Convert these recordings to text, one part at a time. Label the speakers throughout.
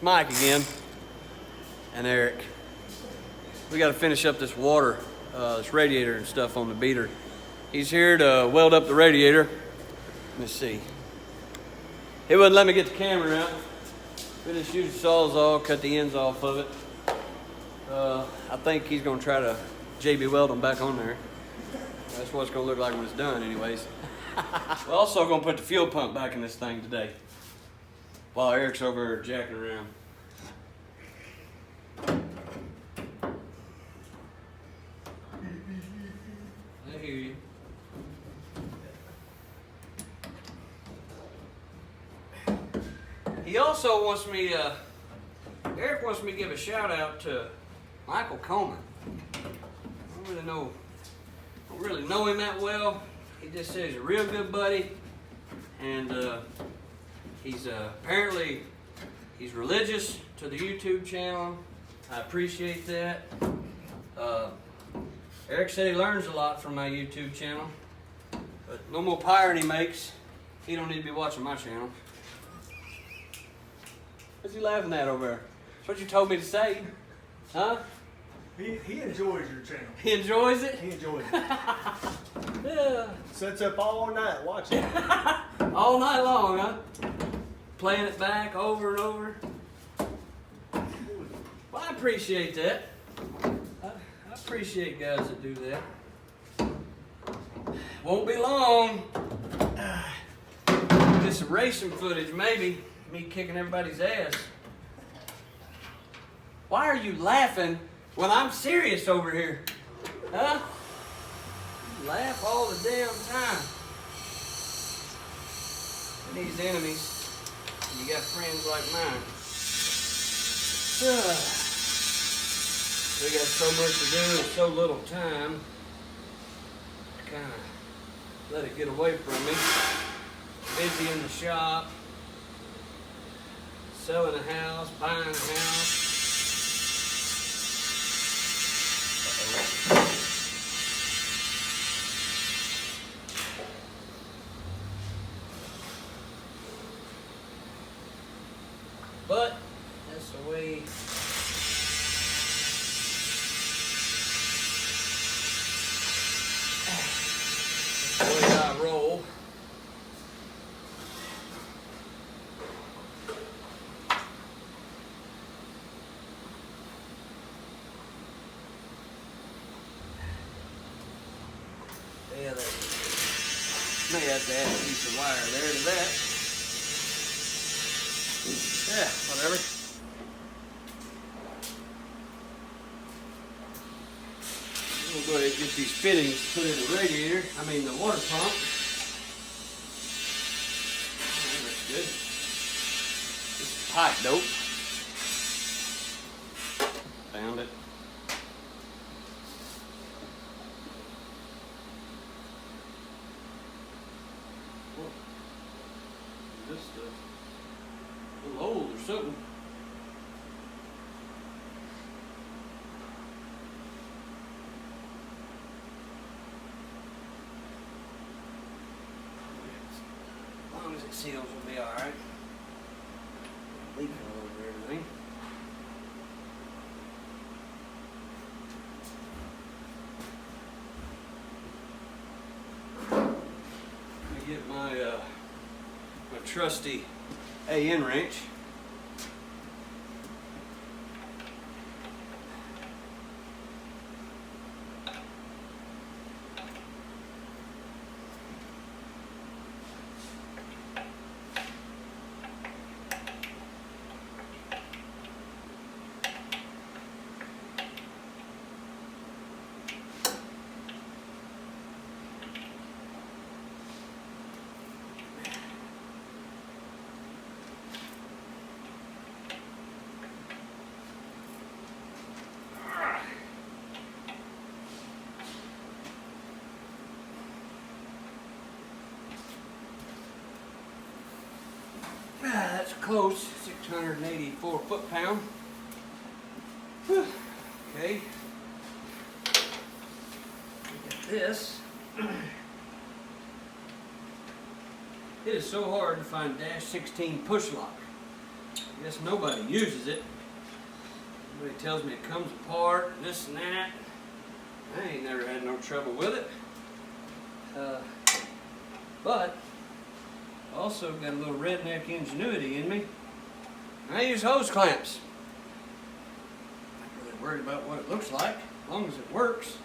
Speaker 1: Mike again, and Eric. We got to finish up this water, this radiator and stuff on the beater. He's here to weld up the radiator. Let me see. He wouldn't let me get the camera out. We just used the Sawzall, cut the ends off of it. I think he's gonna try to JB weld them back on there. That's what it's gonna look like when it's done anyways. We're also gonna put the fuel pump back in this thing today, while Eric's over here jacking around. I hear you. He also wants me, Eric wants me to give a shout out to Michael Coleman. I don't really know him that well. He just says he's a real good buddy, and he's apparently he's religious to the YouTube channel. I appreciate that. Eric said he learns a lot from my YouTube channel, but no more pyre he makes. He don't need to be watching my channel. What's he laughing at over there? That's what you told me to say, huh?
Speaker 2: He enjoys your channel.
Speaker 1: He enjoys it?
Speaker 2: He enjoys it.
Speaker 1: Yeah.
Speaker 2: Sits up all night watching it.
Speaker 1: All night long, huh? Playing it back over and over. Well, I appreciate that. I appreciate guys that do that. Won't be long. Just some racing footage, maybe. Me kicking everybody's ass. Why are you laughing when I'm serious over here? Huh? You laugh all the damn time. And these enemies, you got friends like mine. We got so much to do and so little time. Kind of let it get away from me. Busy in the shop. Selling a house, buying a house. But that's the way I roll. Yeah, may have to add a piece of wire there to that. Yeah, whatever. We'll go ahead and get these fittings put in the radiator. I mean the water pump. Oh, that's good. This is pipe dope. Found it. This stuff a little old or something. As long as it seals, we'll be all right. Leaking all over everything. Let me get my my trusty AN wrench. That's close, 684 foot-pound. Okay. Look at this. It is so hard to find -16 push lock. I guess nobody uses it. Everybody tells me it comes apart, this and that. I ain't never had no trouble with it. But I also got a little redneck ingenuity in me. I use hose clamps. I'm not really worried about what it looks like, as long as it works.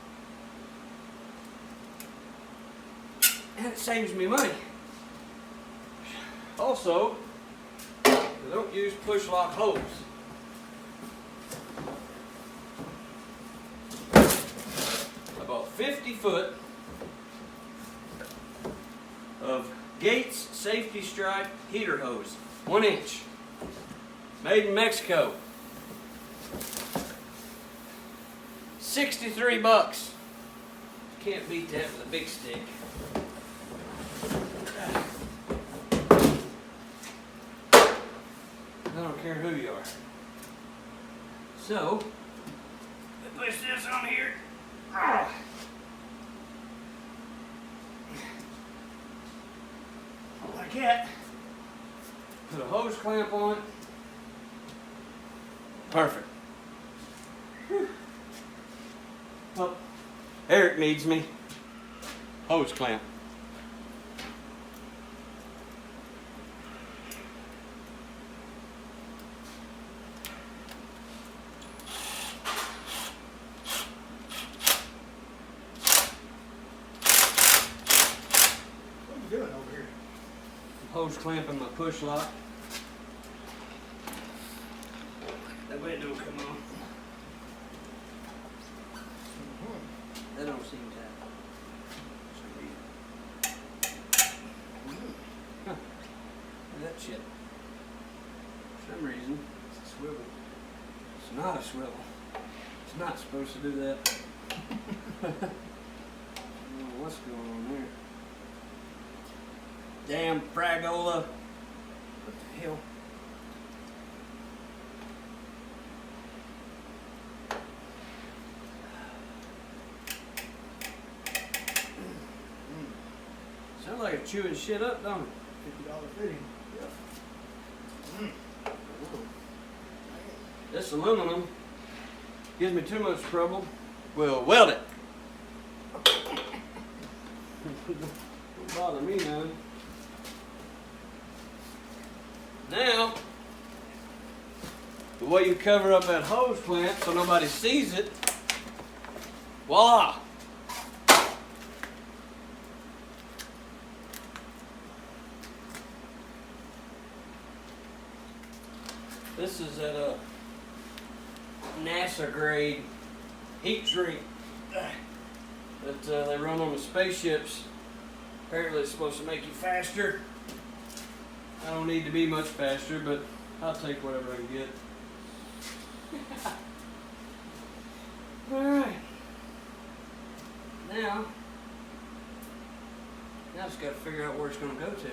Speaker 1: And it saves me money. Also, I don't use push-loc hose. I bought 50 foot of Gates Safety Stripe heater hose, 1 inch, made in Mexico. 63 bucks. Can't beat that with a big stick. I don't care who you are. So, I push this on here. Like that. Put a hose clamp on it. Perfect. Whew. Well, Eric needs me. Hose clamp.
Speaker 2: What are you doing over here?
Speaker 1: Hose clamping my push-loc. That way it don't come on. That don't seem to happen. Huh. Look at that shit. For some reason,
Speaker 2: It's a swivel.
Speaker 1: it's not a swivel. It's not supposed to do that. I don't know what's going on there. Damn fragola. What the hell? Sounds like it's chewing shit up, don't it?
Speaker 2: $50 fitting.
Speaker 1: This aluminum gives me too much trouble. We'll weld it. Don't bother me none. Now, the way you cover up that hose clamp so nobody sees it, voila! This is at a NASA grade heat shrink that they run on the spaceships. Apparently it's supposed to make you faster. I don't need to be much faster, but I'll take whatever I can get. Alright. Now I just got to figure out where it's going to go to.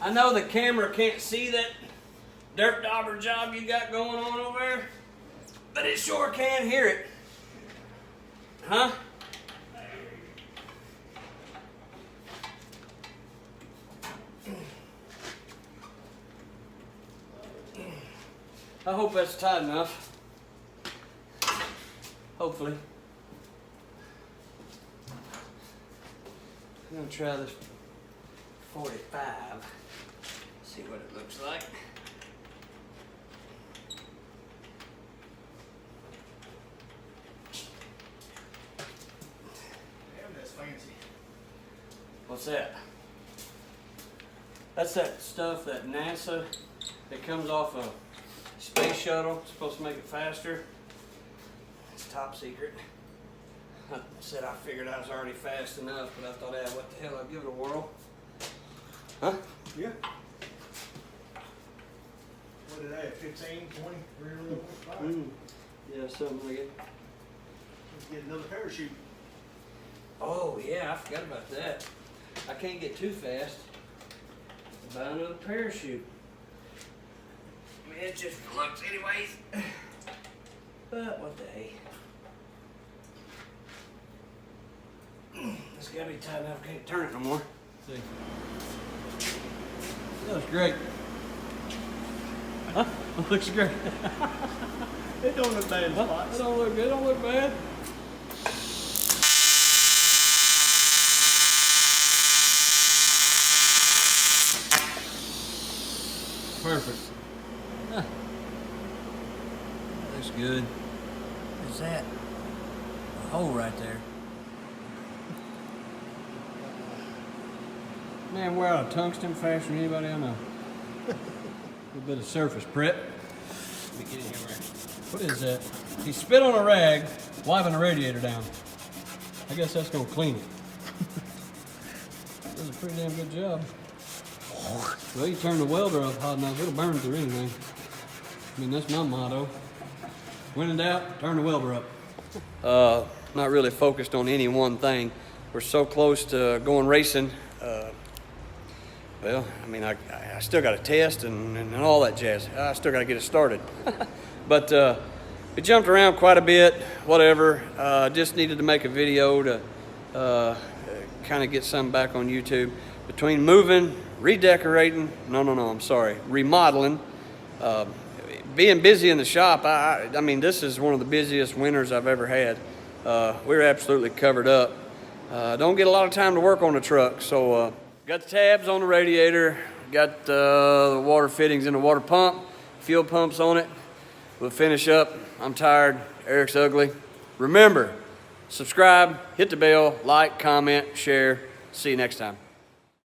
Speaker 1: I know the camera can't see that dirt dauber job you got going on over there, but it sure can hear it. Huh? I hope that's tight enough. Hopefully. I'm gonna try this 45. See what it looks like.
Speaker 2: Damn, that's fancy.
Speaker 1: What's that? That's that stuff that NASA, it comes off a space shuttle. It's supposed to make it faster. It's top secret. I said I figured I was already fast enough, but I thought, what the hell, I'd give it a whirl. Huh?
Speaker 2: Yeah. What did they have? 15, 20, really?
Speaker 1: Yeah, something like it.
Speaker 2: Let's get another parachute.
Speaker 1: Oh yeah, I forgot about that. I can't get too fast. Buy another parachute. I mean, it's just for looks anyways. But what the hey. It's gotta be tight enough, I can't turn it no more. See. That looks great. Huh? It looks great.
Speaker 2: It don't look bad in spots.
Speaker 1: It don't look good, it don't look bad. Perfect. Huh. That looks good. What's that? A hole right there. Man, wear out a tungsten faster than anybody I know. A little bit of surface prep. Let me get in here. What is that? He spit on a rag, wiping the radiator down. I guess that's gonna clean it. Does a pretty damn good job. Well, you turn the welder up hot enough, it'll burn through anything. I mean, that's my motto. When in doubt, turn the welder up. Not really focused on any one thing. We're so close to going racing. Well, I mean, I still got to test and all that jazz. I still got to get it started. But we jumped around quite a bit, whatever. Just needed to make a video to kind of get something back on YouTube. Between moving, redecorating, I'm sorry, remodeling, being busy in the shop, I mean, this is one of the busiest winters I've ever had. We're absolutely covered up. Don't get a lot of time to work on the truck, so got the tabs on the radiator, got the water fittings in the water pump, fuel pumps on it. We'll finish up. I'm tired. Eric's ugly. Remember, subscribe, hit the bell, like, comment, share. See you next time.